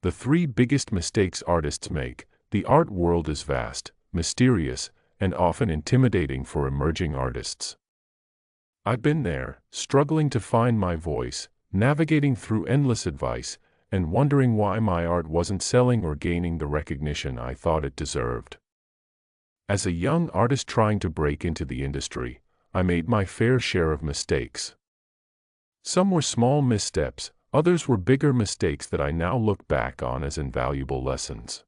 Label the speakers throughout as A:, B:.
A: The three biggest mistakes artists make. The art world is vast, mysterious, and often intimidating for emerging artists. I've been there, struggling to find my voice, navigating through endless advice, and wondering why my art wasn't selling or gaining the recognition I thought it deserved. As a young artist trying to break into the industry, I made my fair share of mistakes. Some were small missteps, others were bigger mistakes that I now look back on as invaluable lessons.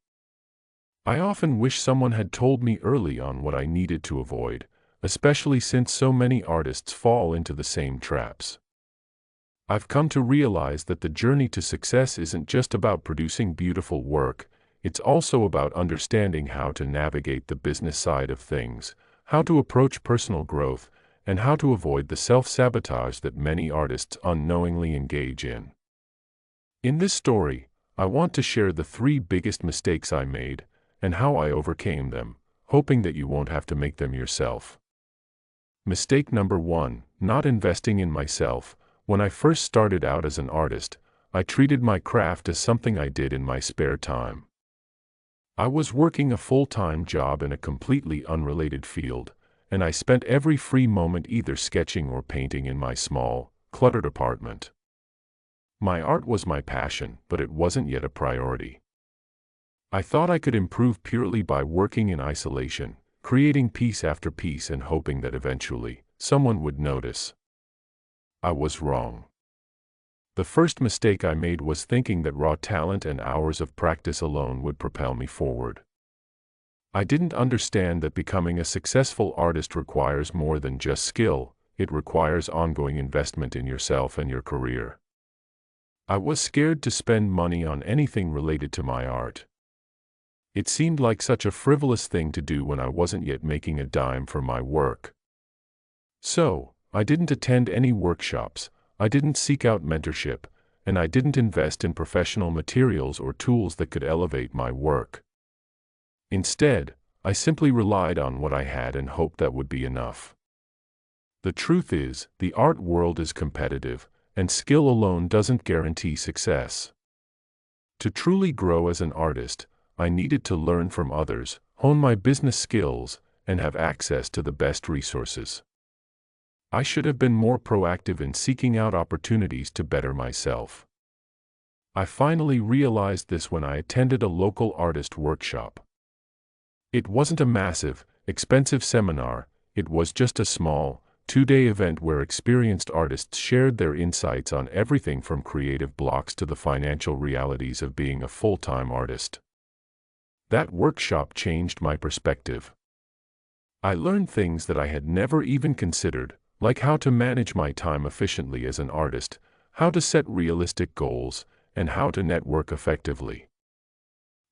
A: I often wish someone had told me early on what I needed to avoid, especially since so many artists fall into the same traps. I've come to realize that the journey to success isn't just about producing beautiful work, it's also about understanding how to navigate the business side of things, how to approach personal growth, and how to avoid the self-sabotage that many artists unknowingly engage in. In this story, I want to share the three biggest mistakes I made, and how I overcame them, hoping that you won't have to make them yourself. Mistake number 1, not investing in myself. When I first started out as an artist, I treated my craft as something I did in my spare time. I was working a full-time job in a completely unrelated field, and I spent every free moment either sketching or painting in my small, cluttered apartment. My art was my passion, but it wasn't yet a priority. I thought I could improve purely by working in isolation, creating piece after piece and hoping that eventually, someone would notice. I was wrong. The first mistake I made was thinking that raw talent and hours of practice alone would propel me forward. I didn't understand that becoming a successful artist requires more than just skill, it requires ongoing investment in yourself and your career. I was scared to spend money on anything related to my art. It seemed like such a frivolous thing to do when I wasn't yet making a dime for my work. So, I didn't attend any workshops, I didn't seek out mentorship, and I didn't invest in professional materials or tools that could elevate my work. Instead, I simply relied on what I had and hoped that would be enough. The truth is, the art world is competitive, and skill alone doesn't guarantee success. To truly grow as an artist, I needed to learn from others, hone my business skills, and have access to the best resources. I should have been more proactive in seeking out opportunities to better myself. I finally realized this when I attended a local artist workshop. It wasn't a massive, expensive seminar, it was just a small, 2-day event where experienced artists shared their insights on everything from creative blocks to the financial realities of being a full-time artist. That workshop changed my perspective. I learned things that I had never even considered, like how to manage my time efficiently as an artist, how to set realistic goals, and how to network effectively.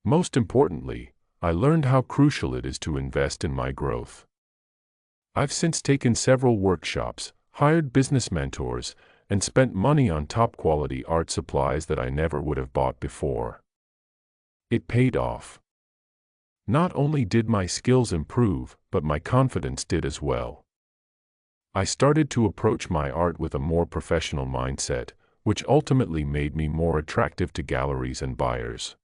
A: Most importantly, I learned how crucial it is to invest in my growth. I've since taken several workshops, hired business mentors, and spent money on top-quality art supplies that I never would have bought before. It paid off. Not only did my skills improve, but my confidence did as well. I started to approach my art with a more professional mindset, which ultimately made me more attractive to galleries and buyers.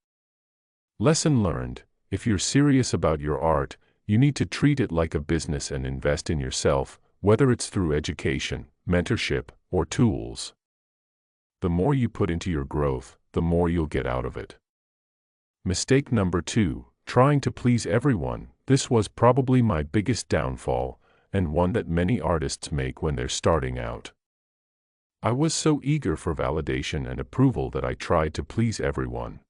A: Lesson learned: if you're serious about your art, you need to treat it like a business and invest in yourself, whether it's through education, mentorship, or tools. The more you put into your growth, the more you'll get out of it. Mistake number 2, trying to please everyone. This was probably my biggest downfall, and one that many artists make when they're starting out. I was so eager for validation and approval that I tried to please everyone.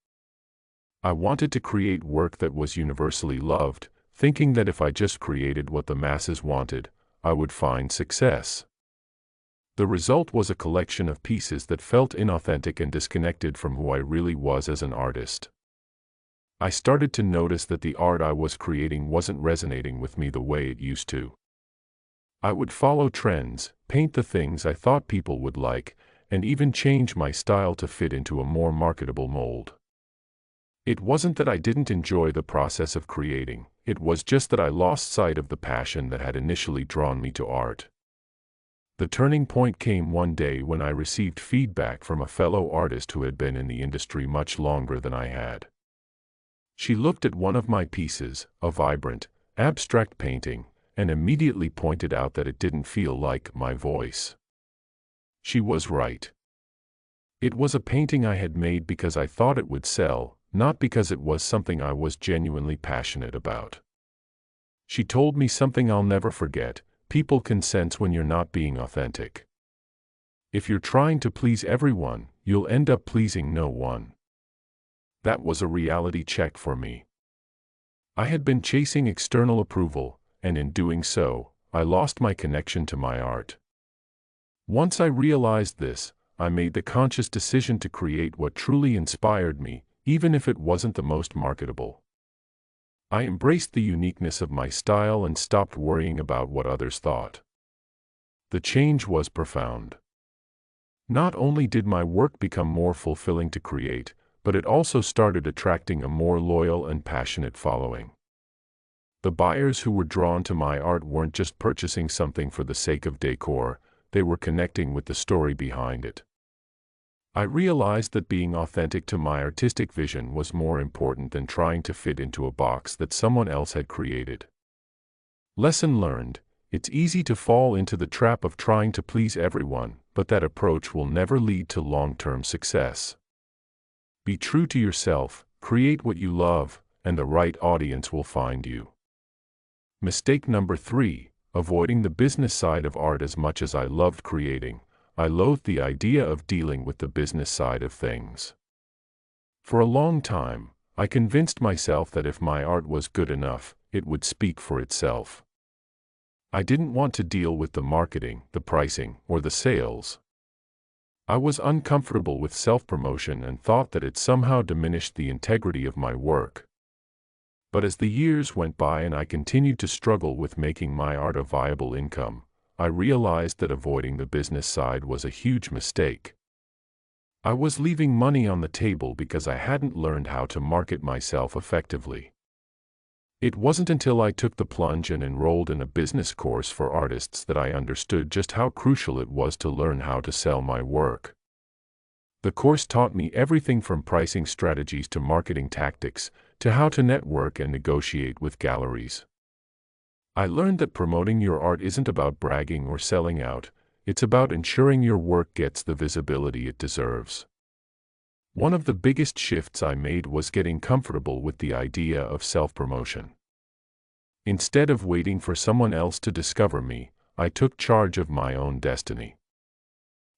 A: I wanted to create work that was universally loved, thinking that if I just created what the masses wanted, I would find success. The result was a collection of pieces that felt inauthentic and disconnected from who I really was as an artist. I started to notice that the art I was creating wasn't resonating with me the way it used to. I would follow trends, paint the things I thought people would like, and even change my style to fit into a more marketable mold. It wasn't that I didn't enjoy the process of creating, it was just that I lost sight of the passion that had initially drawn me to art. The turning point came one day when I received feedback from a fellow artist who had been in the industry much longer than I had. She looked at one of my pieces, a vibrant, abstract painting, and immediately pointed out that it didn't feel like my voice. She was right. It was a painting I had made because I thought it would sell, not because it was something I was genuinely passionate about. She told me something I'll never forget: people can sense when you're not being authentic. If you're trying to please everyone, you'll end up pleasing no one. That was a reality check for me. I had been chasing external approval, and in doing so, I lost my connection to my art. Once I realized this, I made the conscious decision to create what truly inspired me, even if it wasn't the most marketable. I embraced the uniqueness of my style and stopped worrying about what others thought. The change was profound. Not only did my work become more fulfilling to create, but it also started attracting a more loyal and passionate following. The buyers who were drawn to my art weren't just purchasing something for the sake of decor, they were connecting with the story behind it. I realized that being authentic to my artistic vision was more important than trying to fit into a box that someone else had created. Lesson learned: it's easy to fall into the trap of trying to please everyone, but that approach will never lead to long-term success. Be true to yourself, create what you love, and the right audience will find you. Mistake number 3, avoiding the business side of art. As much as I loved creating, I loathed the idea of dealing with the business side of things. For a long time, I convinced myself that if my art was good enough, it would speak for itself. I didn't want to deal with the marketing, the pricing, or the sales. I was uncomfortable with self-promotion and thought that it somehow diminished the integrity of my work. But as the years went by and I continued to struggle with making my art a viable income, I realized that avoiding the business side was a huge mistake. I was leaving money on the table because I hadn't learned how to market myself effectively. It wasn't until I took the plunge and enrolled in a business course for artists that I understood just how crucial it was to learn how to sell my work. The course taught me everything from pricing strategies to marketing tactics, to how to network and negotiate with galleries. I learned that promoting your art isn't about bragging or selling out, it's about ensuring your work gets the visibility it deserves. One of the biggest shifts I made was getting comfortable with the idea of self-promotion. Instead of waiting for someone else to discover me, I took charge of my own destiny.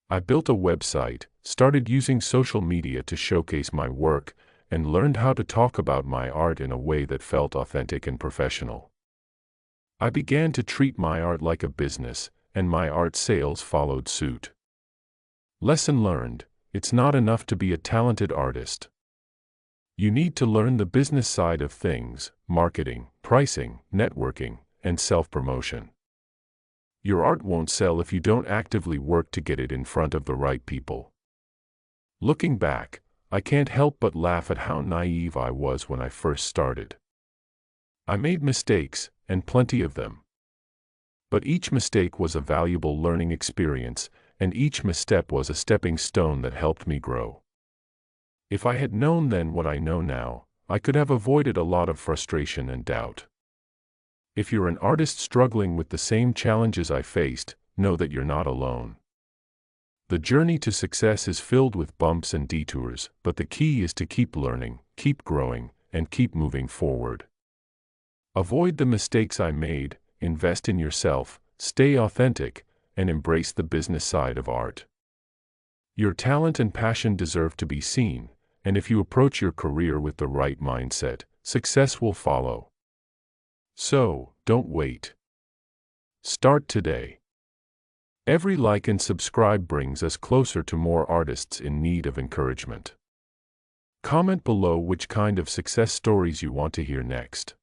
A: I built a website, started using social media to showcase my work, and learned how to talk about my art in a way that felt authentic and professional. I began to treat my art like a business, and my art sales followed suit. Lesson learned: it's not enough to be a talented artist. You need to learn the business side of things: marketing, pricing, networking, and self-promotion. Your art won't sell if you don't actively work to get it in front of the right people. Looking back, I can't help but laugh at how naive I was when I first started. I made mistakes, and plenty of them. But each mistake was a valuable learning experience, and each misstep was a stepping stone that helped me grow. If I had known then what I know now, I could have avoided a lot of frustration and doubt. If you're an artist struggling with the same challenges I faced, know that you're not alone. The journey to success is filled with bumps and detours, but the key is to keep learning, keep growing, and keep moving forward. Avoid the mistakes I made, invest in yourself, stay authentic, and embrace the business side of art. Your talent and passion deserve to be seen, and if you approach your career with the right mindset, success will follow. So, don't wait. Start today. Every like and subscribe brings us closer to more artists in need of encouragement. Comment below which kind of success stories you want to hear next.